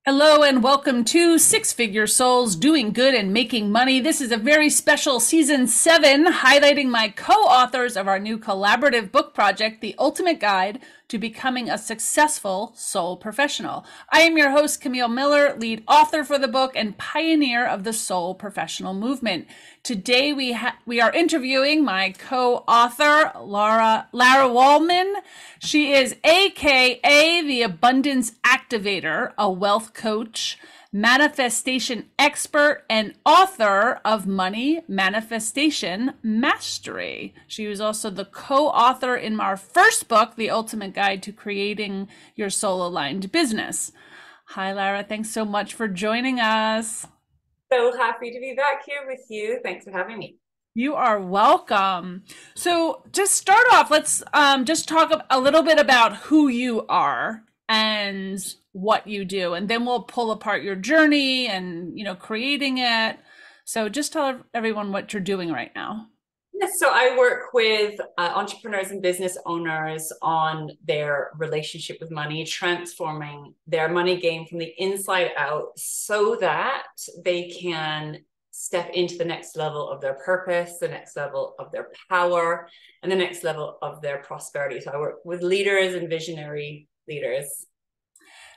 Hello and welcome to Six Figure Souls Doing Good and Making Money. This is a very special season 7 highlighting my co-authors of our new collaborative book project, The Ultimate Guide to Becoming a Successful Soul Professional. I am your host, Camille Miller, lead author for the book and pioneer of the soul professional movement. Today we are interviewing my co-author, Lara Waldman. She is a.k.a. the Abundance Activator, a wealth coach, manifestation expert, and author of Money Manifestation Mastery. She was also the co-author in our first book, The Ultimate Guide to Creating Your Soul-Aligned Business. Hi, Lara. Thanks so much for joining us. So happy to be back here with you. Thanks for having me. You are welcome. So just start off, let's just talk a little bit about who you are and what you do, and then we'll pull apart your journey and, creating it. So just tell everyone what you're doing right now. Yes, so I work with entrepreneurs and business owners on their relationship with money, transforming their money game from the inside out so that they can step into the next level of their purpose, the next level of their power, and the next level of their prosperity. So I work with leaders and visionary leaders.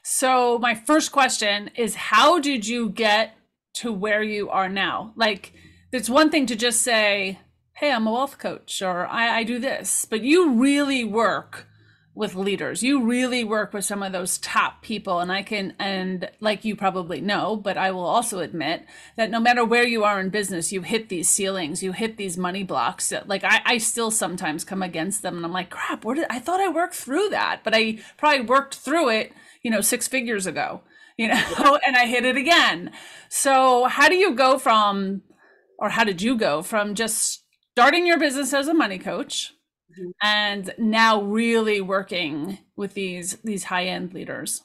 So my first question is, how did you get to where you are now? Like, it's one thing to just say, hey, I'm a wealth coach, or I do this, but you really work with leaders. You really work with some of those top people. And like you probably know, but I will also admit that no matter where you are in business, you hit these ceilings, you hit these money blocks that, like, I still sometimes come against them and I'm like, crap, I thought I worked through that, but I probably worked through it, 6 figures ago, and I hit it again. So how do you go from, or how did you go from just starting your business as a money coach and now really working with these high-end leaders?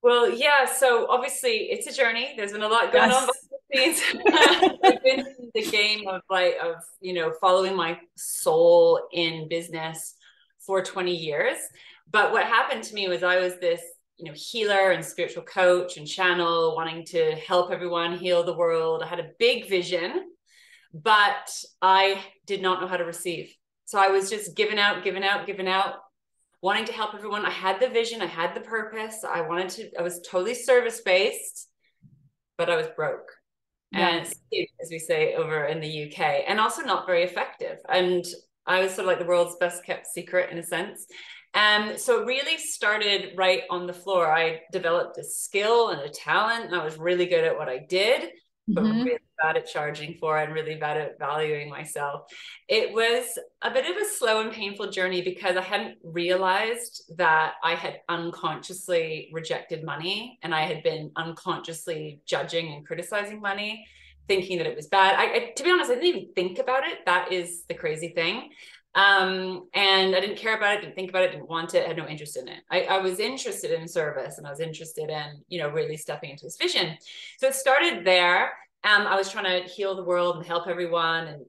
Well, yeah, so obviously it's a journey. There's been a lot going on Yes. behind the scenes. I've been in the game of following my soul in business for 20 years. But what happened to me was I was this healer and spiritual coach and channel wanting to help everyone heal the world. I had a big vision, but I did not know how to receive. So I was just giving out, wanting to help everyone. I had the vision, I had the purpose. I was totally service-based, but I was broke. Yeah. And as we say over in the UK, and also not very effective. And I was sort of like the world's best kept secret in a sense. And so it really started right on the floor. I developed a skill and a talent, and I was really good at what I did, but really bad at charging for it and really bad at valuing myself. It was a bit of a slow and painful journey because I hadn't realized that I had unconsciously rejected money and I had been unconsciously judging and criticizing money, thinking that it was bad. To be honest, I didn't even think about it. That is the crazy thing. And I didn't care about it, didn't think about it, didn't want it, had no interest in it. I was interested in service and I was interested in, really stepping into this vision. So it started there. I was trying to heal the world and help everyone.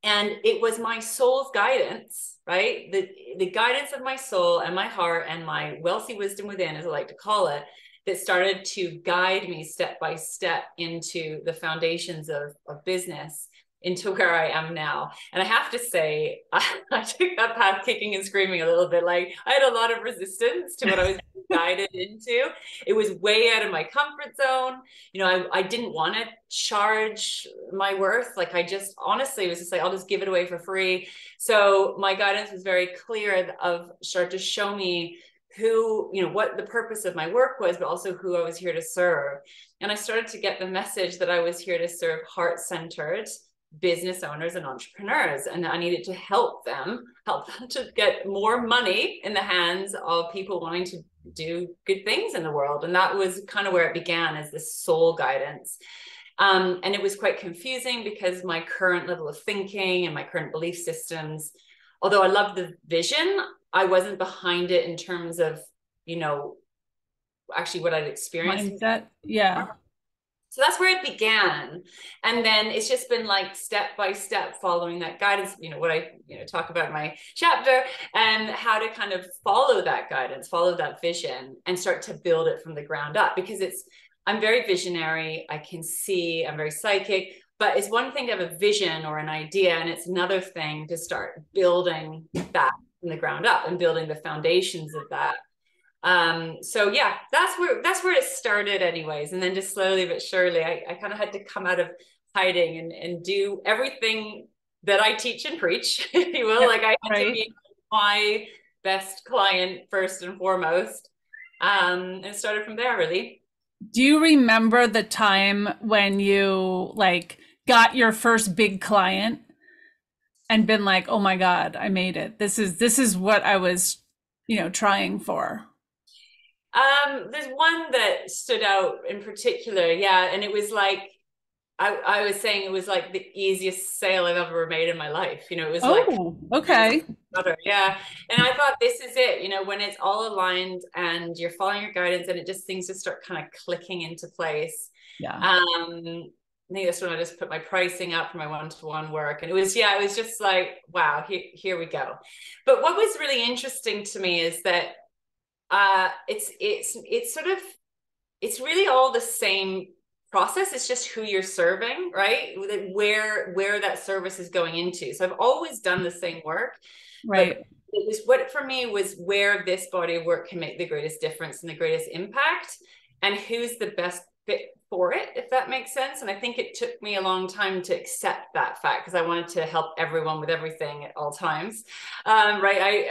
And it was my soul's guidance, right? The guidance of my soul and my heart and my wealthy wisdom within, as I like to call it, that started to guide me step by step into the foundations of business, into where I am now. And I have to say, I took that path kicking and screaming a little bit. Like, I had a lot of resistance to what I was guided into. It was way out of my comfort zone. I didn't want to charge my worth. Like, I just honestly was just like, I'll just give it away for free. So my guidance was very clear of start to show me who, what the purpose of my work was, but also who I was here to serve. And I started to get the message that I was here to serve heart-centered business owners and entrepreneurs, and I needed to help them to get more money in the hands of people wanting to do good things in the world. And that was kind of where it began, as this soul guidance. And it was quite confusing because my current level of thinking and my current belief systems, although I loved the vision, I wasn't behind it in terms of actually what I'd experienced. Mindset. Yeah. So that's where it began. And then it's just been like step by step following that guidance, what I, talk about in my chapter, and how to kind of follow that guidance, follow that vision, and start to build it from the ground up. Because I'm very visionary. I can see, I'm very psychic, but it's one thing to have a vision or an idea, and it's another thing to start building that from the ground up and building the foundations of that. So yeah, that's where it started anyways. And then just slowly but surely, I kind of had to come out of hiding and do everything that I teach and preach, if you will. Yep, Like I had right. to be my best client first and foremost. And it started from there, really. Do you remember the time when you like got your first big client and been like, "Oh my God, I made it. This is what I was, trying for." There's one that stood out in particular, yeah, and it was like I was saying it was like the easiest sale I've ever made in my life. It was like Oh, okay. butter, yeah. And I thought this is it, when it's all aligned and you're following your guidance and things just start kind of clicking into place. Yeah. I think that's when I just put my pricing up for my one-to-one work. And it was just like, wow, here we go. But what was really interesting to me is that it's sort of, it's really all the same process. It's just who you're serving, right? Where that service is going into. So I've always done the same work, Right. but it was what for me was where this body of work can make the greatest difference and the greatest impact, and who's the best fit for it, if that makes sense. And I think it took me a long time to accept that fact, because I wanted to help everyone with everything at all times, right?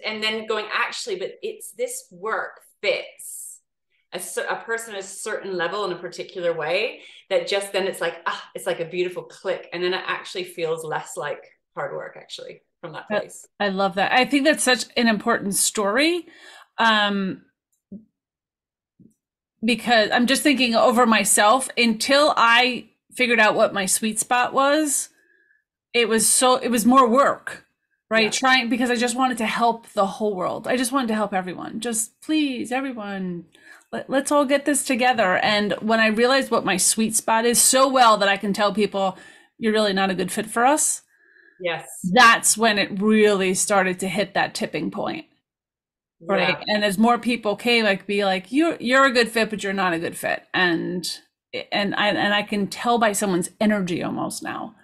And then going, actually, but it's this work fits a person at a certain level in a particular way, that just then it's like, it's like a beautiful click, and then it actually feels less like hard work, actually, from that place. I love that. I think that's such an important story. Because I'm just thinking over myself, until I figured out what my sweet spot was, it was more work, right? Yeah. Trying, because I just wanted to help the whole world. I just wanted to help everyone. Just please, everyone, let's all get this together. And when I realized what my sweet spot is so well that I can tell people, you're really not a good fit for us. Yes. That's when it really started to hit that tipping point. Right. Yeah. And as more people came, I could be like, you're a good fit, but you're not a good fit. And I can tell by someone's energy almost now.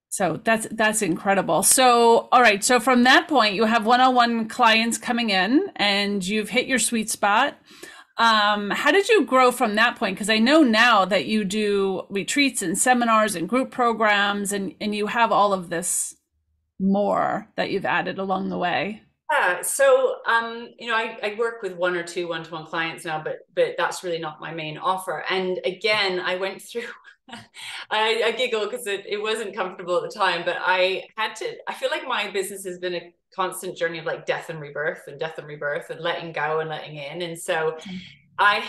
So that's incredible. So, all right. So from that point, you have one-on-one clients coming in and you've hit your sweet spot. How did you grow from that point? Because I know now that you do retreats and seminars and group programs, and you have all of this more that you've added along the way. Yeah, so I work with one or two one-to-one clients now, but that's really not my main offer. And again, I went through I giggle because it wasn't comfortable at the time, but I feel like my business has been a constant journey of like death and rebirth and death and rebirth and letting go and letting in. And so I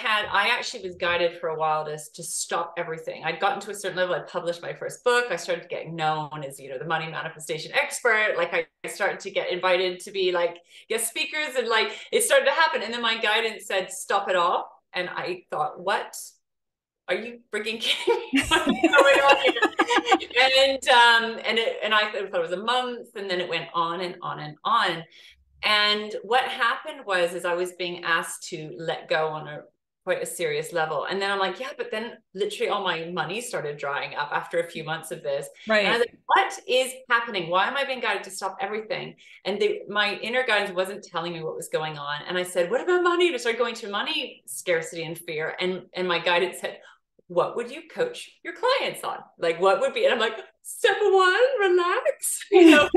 actually was guided for a while to stop everything. I'd gotten to a certain level. I published my first book. I started getting known as, the money manifestation expert. Like I started to get invited to be like guest speakers, and like it started to happen. And then my guidance said, stop it all. And I thought, what? Are you freaking kidding me? What's going on here? And I thought it was a month, and then it went on and on and on. And what happened was I was being asked to let go on quite a serious level. And then I'm like, yeah, but then literally all my money started drying up after a few months of this. Right. And I was like, what is happening? Why am I being guided to stop everything? And my inner guidance wasn't telling me what was going on. And I said, what about money? And I started going to money scarcity and fear. And my guidance said, what would you coach your clients on? Like, what would be? And I'm like, step one, relax. And so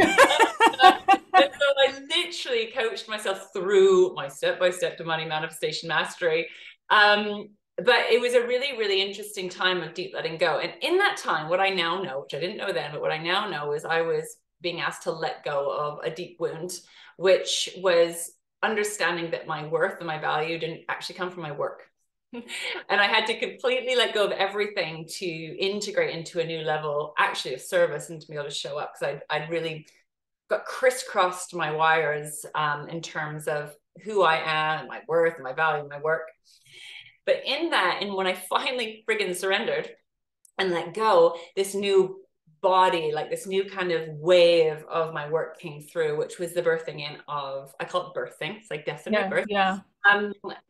I literally coached myself through my step-by-step to money manifestation mastery. But it was a really, really interesting time of deep letting go. And in that time, what I now know, which I didn't know then, but what I now know is I was being asked to let go of a deep wound, which was understanding that my worth and my value didn't actually come from my work. And I had to completely let go of everything to integrate into a new level, actually, of service, and to be able to show up, because I'd really got crisscrossed my wires in terms of who I am, and my worth, and my value, and my work. But in that, and when I finally friggin' surrendered and let go, this new body, like this new kind of wave of my work came through, which was the birthing in of, I call it birthing, it's like death and rebirth,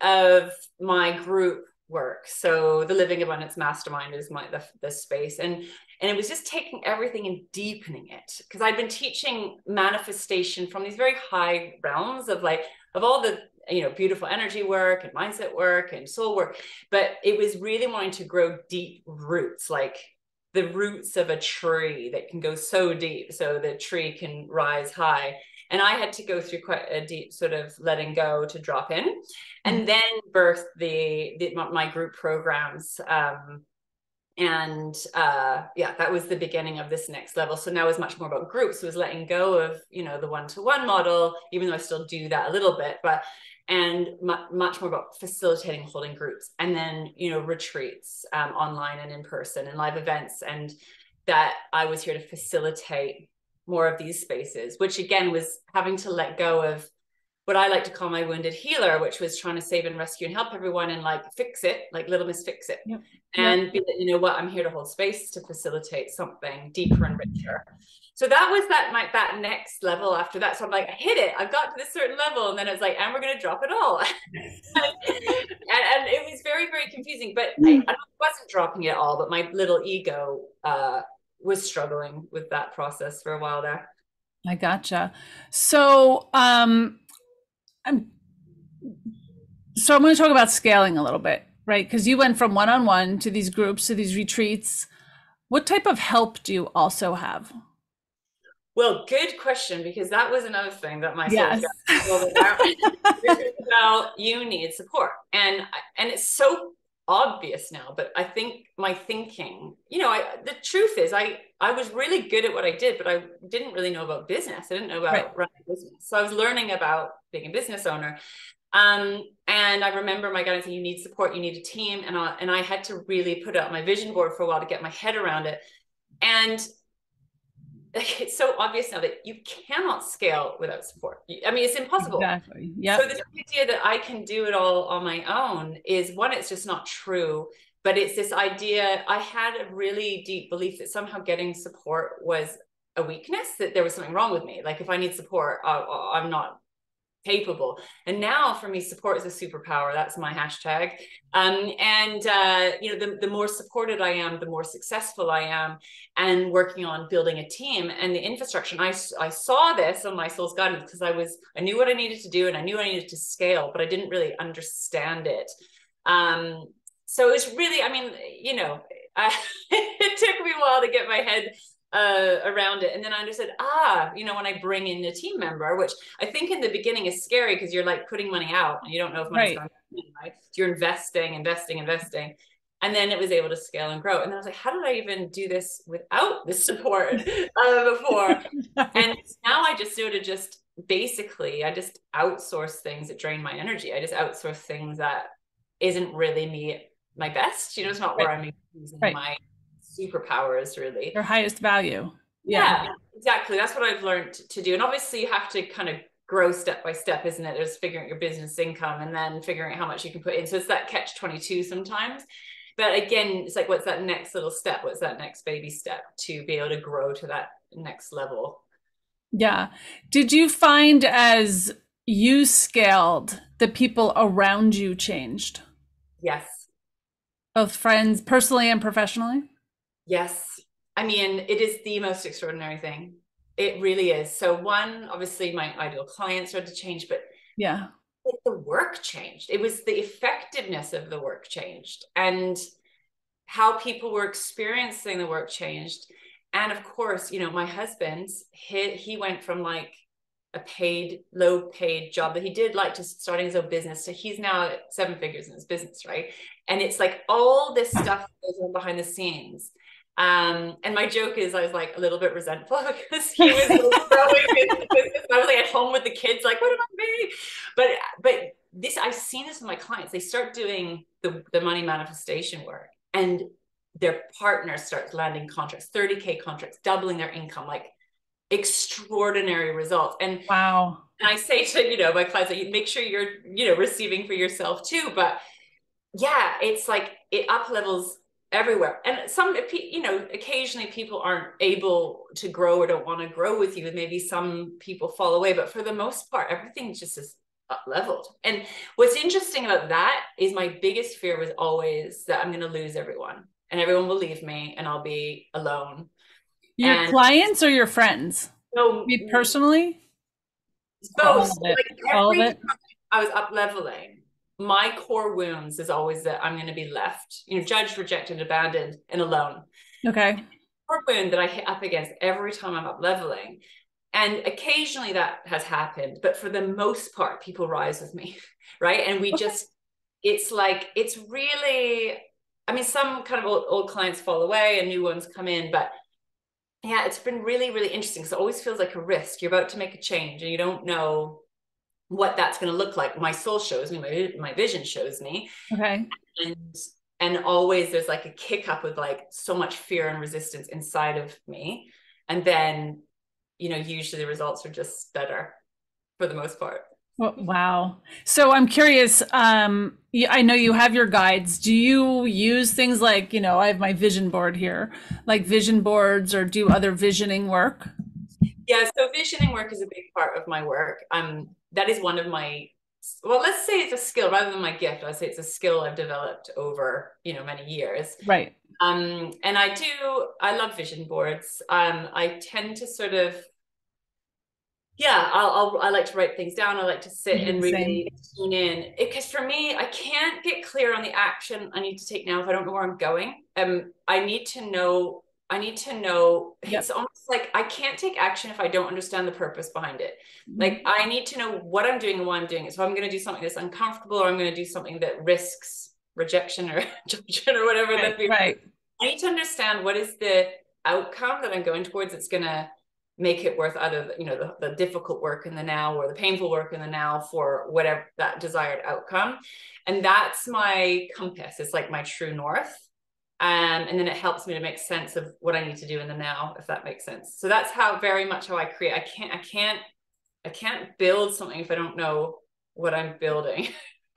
of my group work. So the Living Abundance Mastermind is the space, and it was just taking everything and deepening it, because I'd been teaching manifestation from these very high realms of all the beautiful energy work and mindset work and soul work, but it was really wanting to grow deep roots, like the roots of a tree that can go so deep so the tree can rise high. And I had to go through quite a deep sort of letting go to drop in, and then birth my group programs. That was the beginning of this next level. So now it's much more about groups. It was letting go of, the one-to-one model, even though I still do that a little bit, and much more about facilitating, holding groups, and then, retreats, online and in person, and live events. And that I was here to facilitate more of these spaces, which again was having to let go of what I like to call my wounded healer, which was trying to save and rescue and help everyone and fix it, like Little Miss Fix It. Yep. And be like, you know what, I'm here to hold space to facilitate something deeper and richer. So that was that next level after that. So I'm like, I hit it. I've got to this certain level. And then it's like, and we're going to drop it all. and it was very, very confusing, but I wasn't dropping it all, but my little ego was struggling with that process for a while there. I gotcha. So, I'm going to talk about scaling a little bit, right? Because you went from one-on-one to these groups, to these retreats. What type of help do you also have? Well, good question, because that was another thing that my soul got about. You need support, and it's so obvious now, but I think my thinking, the truth is I was really good at what I did, but I didn't really know about business. I didn't know about running a business. So I was learning about being a business owner. And I remember my guy saying, you need support, you need a team. And I had to really put it on my vision board for a while to get my head around it. And it's so obvious now that you cannot scale without support. I mean, it's impossible. Exactly. Yeah. So this idea that I can do it all on my own is, one, it's just not true. But it's this idea, I had a really deep belief that somehow getting support was a weakness, that there was something wrong with me. Like if I need support, I'm not capable. And now for me, support is a superpower. That's my hashtag. The more supported I am, the more successful I am, and working on building a team and the infrastructure. And I saw this on my soul's guidance, because I knew what I needed to do, and I knew I needed to scale, but I didn't really understand it. So it's really, it took me a while to get my head around it. And then I understood, when I bring in a team member, which I think in the beginning is scary, because you're like putting money out and you don't know if money's going in, right? So you're investing. And then it was able to scale and grow. And then I was like, how did I even do this without this support before? And now I just sort of basically, I just outsource things that drain my energy. I just outsource things that isn't really me, my best. It's not where I'm using my superpowers, really. Your highest value. Yeah, exactly. That's what I've learned to do. And obviously you have to kind of grow step by step, isn't it? There's figuring out your business income and then figuring out how much you can put in. So it's that catch-22 sometimes. But again, it's like, what's that next little step? What's that next baby step to be able to grow to that next level? Yeah. Did you find as you scaled, the people around you changed? Yes. Both friends, personally and professionally? Yes. I mean, it is the most extraordinary thing. It really is. So one, obviously my ideal clients started to change, but the work changed. It was the effectiveness of the work changed, and how people were experiencing the work changed. And of course, my husband, he went from like a low paid job that he did like to starting his own business. So he's now at 7 figures in his business, right? And it's like all this stuff goes on behind the scenes. And my joke is, I was like a little bit resentful because he was growing his business. I was like at home with the kids, like, what am I doing? But this, I've seen this with my clients. They start doing the money manifestation work, and their partner starts landing contracts, 30K contracts, doubling their income, like extraordinary results. And wow. And I say to, my clients, like, make sure you're, receiving for yourself too. But yeah, it's like it up levels everywhere. And some, you know, occasionally people aren't able to grow or don't want to grow with you, and maybe some people fall away, but for the most part, everything just is up leveled. And what's interesting about that is my biggest fear was always that I'm going to lose everyone and everyone will leave me and I'll be alone. Your And clients or your friends? so Me personally? Or all both, of it? like All of every it? time I was up leveling, my core wounds is always that I'm going to be left, you know, judged, rejected, abandoned, and alone. Okay. Core wound that I hit up against every time I'm up leveling. And occasionally that has happened, but for the most part, people rise with me, right? And we just, it's like, it's really, I mean, some kind of old clients fall away and new ones come in, but yeah, it's been really, really interesting because it always feels like a risk. You're about to make a change and you don't know what that's going to look like. My soul shows me, my vision shows me, Okay. and always there's like a kick up with like so much fear and resistance inside of me, and then you know usually the results are just better for the most part. Well, wow. So I'm curious, I know you have your guides. Do you use things like, I have my vision board here, like vision boards, or do other visioning work? Yeah, so visioning work is a big part of my work. That is one of my, well, let's say it's a skill rather than my gift. I'd say it's a skill I've developed over, you know, many years. Right. And I love vision boards. I tend to sort of, yeah, I like to write things down. I like to I sit do and the same. really tune in, because for me, I can't get clear on the action I need to take now if I don't know where I'm going. I need to know. I need to know. Yep. It's almost like I can't take action if I don't understand the purpose behind it. Like I need to know what I'm doing and why I'm doing it. So I'm going to do something that's uncomfortable, or I'm going to do something that risks rejection or judgment or whatever Right. that be. Right. I need to understand what is the outcome that I'm going towards that's going to make it worth either the difficult work in the now or the painful work in the now for whatever that desired outcome. And that's my compass. It's like my true north. And then it helps me to make sense of what I need to do in the now, if that makes sense. So that's how very much how I create. I can't build something if I don't know what I'm building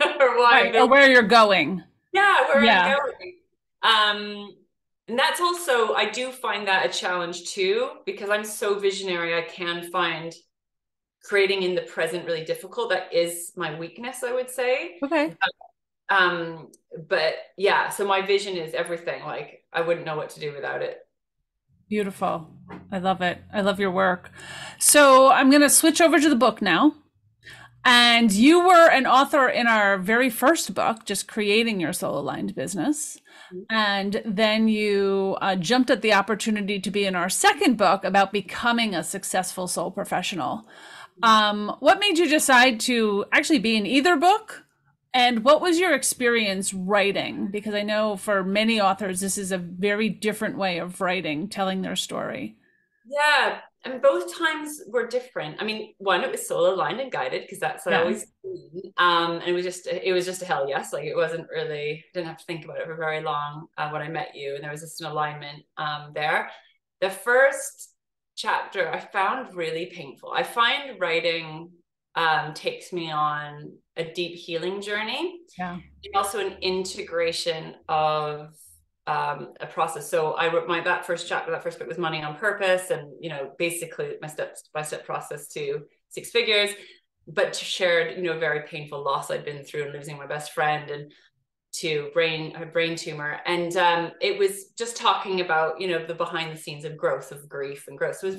or why I'm Right. Or building. where you're going. Yeah, where I'm Yeah. going. And that's also, I do find that a challenge too, because I'm so visionary. I can find creating in the present really difficult. That is my weakness, I would say. Okay. Um, but yeah, so my vision is everything. Like I wouldn't know what to do without it. Beautiful. I love it. I love your work. So I'm going to switch over to the book now. And you were an author in our very first book, just creating your soul aligned business. And then you jumped at the opportunity to be in our second book about becoming a successful soul professional. What made you decide to actually be in either book? And what was your experience writing? Because I know for many authors, this is a very different way of writing, telling their story. Yeah, and both times were different. I mean, one, it was soul aligned and guided because that's what I Yeah. always do. And it was just a hell yes. Like it wasn't really, didn't have to think about it for very long when I met you, and there was just an alignment there. The first chapter I found really painful. I find writing takes me on a deep healing journey, Yeah. and also an integration of a process. So I wrote that first book was Money on Purpose, and basically my step-by-step process to six figures, but shared a very painful loss I'd been through, and losing my best friend, and to a brain tumor. And it was just talking about the behind the scenes of growth, of grief and growth. So it was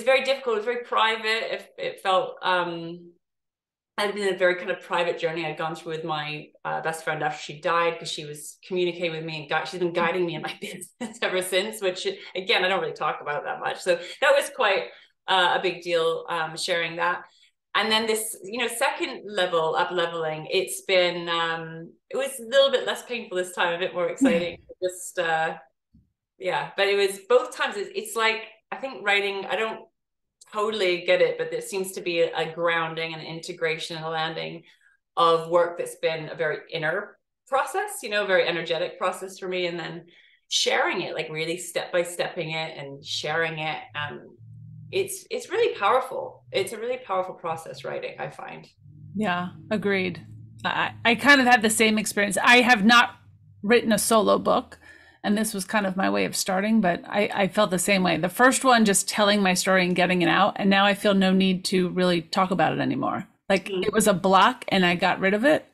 very difficult. It was very private. It felt I'd been in a very kind of private journey I'd gone through with my best friend after she died, because she was communicating with me, and she's been guiding me in my business ever since, which again, I don't really talk about that much. So that was quite a big deal, sharing that. And then this, second level up leveling, it's been, it was a little bit less painful this time, a bit more exciting. Just, yeah, but it was both times. It's like, I think writing, I don't totally get it, but there seems to be a grounding and an integration and a landing of work that's been a very inner process, a very energetic process for me. And then sharing it, like really step by stepping it and sharing it. It's really powerful. It's a really powerful process, writing, I find. Yeah, agreed. I kind of had the same experience. I have not written a solo book, and this was kind of my way of starting, but I felt the same way. The first one, just telling my story and getting it out, and now I feel no need to really talk about it anymore. Like it was a block and I got rid of it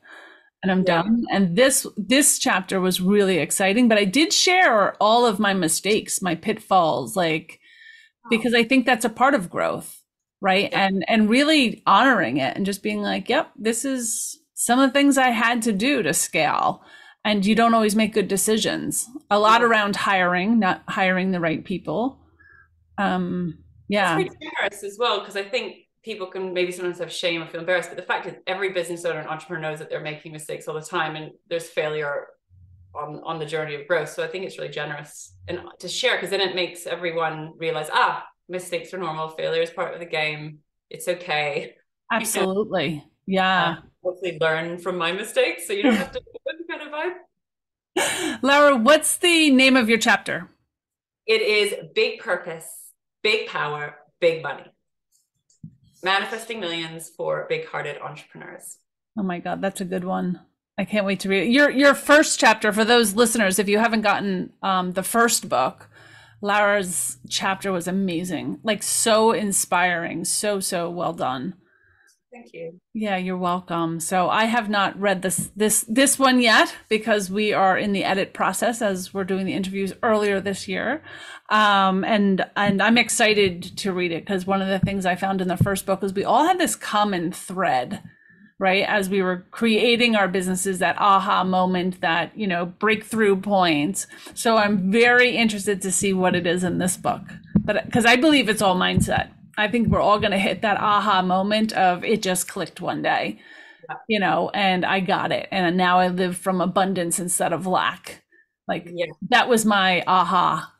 and I'm done. And this chapter was really exciting, but I did share all of my mistakes, my pitfalls, like because I think that's a part of growth, right? And really honoring it and just being like, yep, this is some of the things I had to do to scale. And you don't always make good decisions. A lot around hiring, not hiring the right people. Yeah. It's pretty generous as well, because I think people can maybe sometimes have shame or feel embarrassed, but the fact is every business owner and entrepreneur knows that they're making mistakes all the time and there's failure on the journey of growth. So I think it's really generous and to share, because then it makes everyone realize, mistakes are normal, failure is part of the game, it's okay. Absolutely. Yeah. Hopefully learn from my mistakes so you don't have to do that kind of vibe. Lara, what's the name of your chapter? It is Big Purpose, Big Power, Big Money. Manifesting Millions for Big-Hearted Entrepreneurs. Oh my God, that's a good one. I can't wait to read it. Your first chapter, for those listeners, if you haven't gotten the first book, Lara's chapter was amazing, like so inspiring, so well done. Thank you. Yeah, you're welcome. So I have not read this one yet because we are in the edit process as we're doing the interviews earlier this year. And I'm excited to read it because one of the things I found in the first book was we all had this common thread, right? As we were creating our businesses, that aha moment, that, breakthrough point. So I'm very interested to see what it is in this book, but because I believe it's all mindset. I think we're all going to hit that aha moment of it just clicked one day, and I got it. And now I live from abundance instead of lack. That was my aha.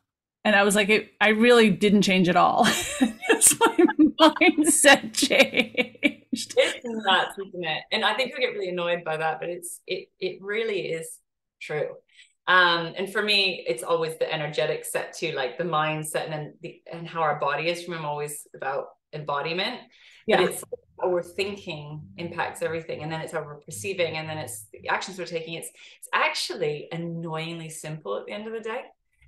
And I was like, I really didn't change at all. Just my mindset changed. It's nuts, isn't it? And I think we get really annoyed by that, but it really is true. And for me, it's always the energetic set too, like the mindset and how our body is. I'm always about embodiment. Yeah. But it's how we're thinking impacts everything. And then it's how we're perceiving. And then it's the actions we're taking. It's actually annoyingly simple at the end of the day.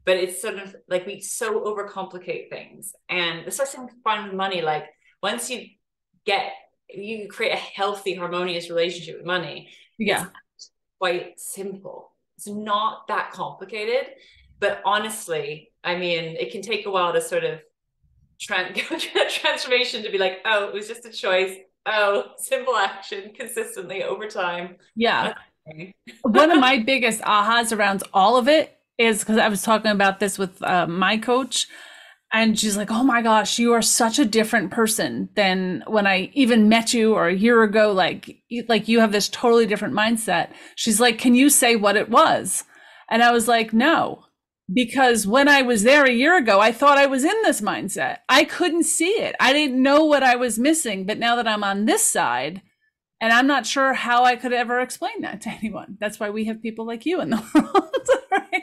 But it's sort of like we so overcomplicate things. And the first thing to find with money, like once you create a healthy, harmonious relationship with money, it's quite simple. It's not that complicated, but honestly, I mean, it can take a while to sort of transformation to be like, oh, it was just a choice. Oh, simple action consistently over time. Yeah. One of my biggest ahas around all of it is because I was talking about this with my coach, and she's like, oh my gosh, you are such a different person than when I even met you or a year ago. Like you have this totally different mindset. She's like, can you say what it was? And I was like, no, because when I was there a year ago, I thought I was in this mindset. I couldn't see it. I didn't know what I was missing. But now that I'm on this side, and I'm not sure how I could ever explain that to anyone. That's why we have people like you in the world, right?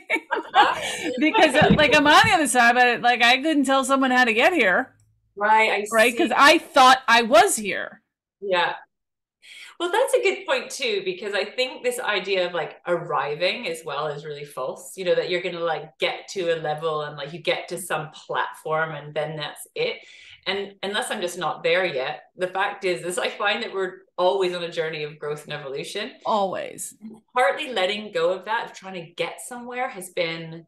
Because like I'm on the other side, but like I couldn't tell someone how to get here. Right. Right. Because I thought I was here. Yeah. Well, that's a good point too, because I think this idea of like arriving as well is really false, that you're going to like get to a level and like you get to some platform and then that's it. And unless I'm just not there yet, the fact is I find that we're always on a journey of growth and evolution. Always. Partly letting go of that, of trying to get somewhere, has been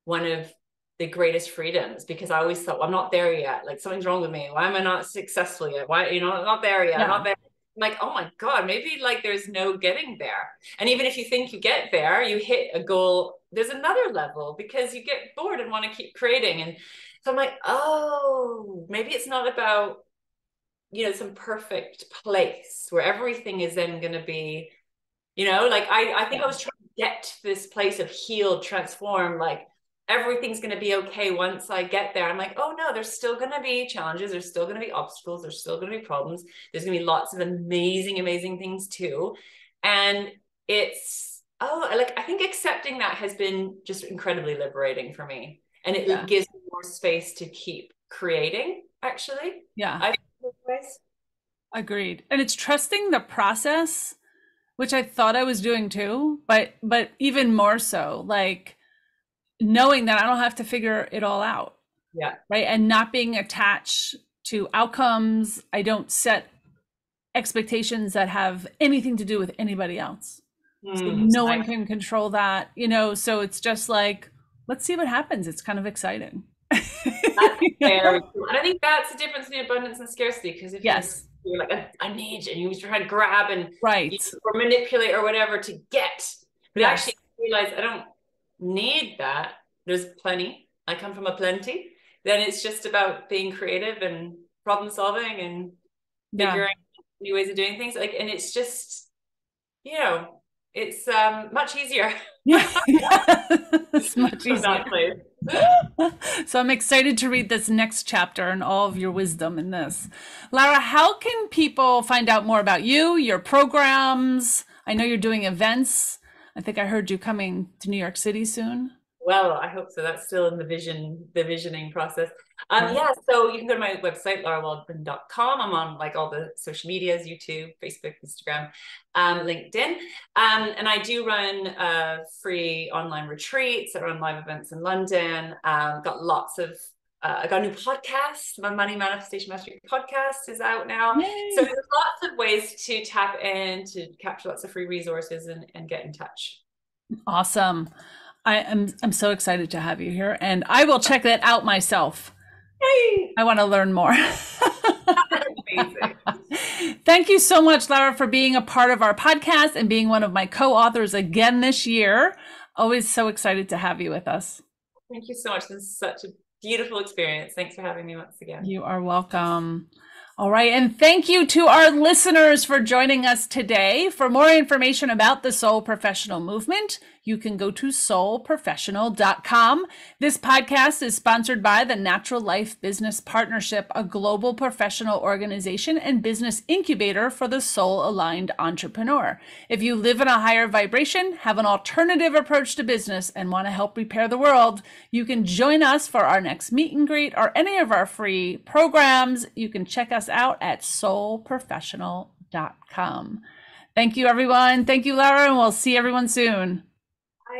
one of the greatest freedoms, because I always thought, well, I'm not there yet. Like something's wrong with me. Why am I not successful yet? Why, I'm not there yet. Yeah. I'm not there. I'm like, oh my God, maybe like there's no getting there. And even if you think you get there, you hit a goal, there's another level because you get bored and want to keep creating. And so I'm like, oh, maybe it's not about, some perfect place where everything is then going to be, like I think I was trying to get to this place of healed, transform, like everything's going to be okay once I get there. I'm like, oh no, there's still going to be challenges. There's still going to be obstacles. There's still going to be problems. There's going to be lots of amazing things too. And I think accepting that has been just incredibly liberating for me. And it gives me more space to keep creating, actually. Yeah. Agreed. And it's trusting the process which I thought I was doing too, but even more so, like knowing that I don't have to figure it all out. Yeah. Right. And not being attached to outcomes. I don't set expectations that have anything to do with anybody else. So no one can control that, you know, so it's just like, let's see what happens. It's kind of exciting. That's fair. And I think that's the difference between abundance and scarcity, because if you're like, I need, and you try to grab and or manipulate or whatever to get, but actually realize I don't need that. There's plenty. I come from a plenty. Then it's just about being creative and problem solving and figuring new ways of doing things. Like, and it's just, you know, it's much easier. It's much easier. So I'm excited to read this next chapter and all of your wisdom in this. Lara, how can people find out more about you, your programs? I know you're doing events. I think I heard you coming to New York City soon. Well, I hope so. That's still in the visioning process. Yeah, so you can go to my website, larawaldman.com. I'm on like all the social medias, YouTube, Facebook, Instagram, LinkedIn. And I do run free online retreats. I run live events in London. Got lots of I got a new podcast. My Money Manifestation Mastery podcast is out now. Yay. So there's lots of ways to tap in, to capture lots of free resources and get in touch. Awesome. I'm so excited to have you here, and I will check that out myself. Hey. I want to learn more. Amazing. Thank you so much, Lara, for being a part of our podcast and being one of my co-authors again this year. Always so excited to have you with us. Thank you so much. This is such a beautiful experience. Thanks for having me once again. You are welcome. All right. And thank you to our listeners for joining us today. For more information about the Soul Professional Movement, you can go to soulprofessional.com. This podcast is sponsored by the Natural Life Business Partnership, a global professional organization and business incubator for the soul-aligned entrepreneur. If you live in a higher vibration, have an alternative approach to business, and want to help repair the world, you can join us for our next meet and greet or any of our free programs. You can check us out at soulprofessional.com. Thank you, everyone. Thank you, Lara, and we'll see everyone soon.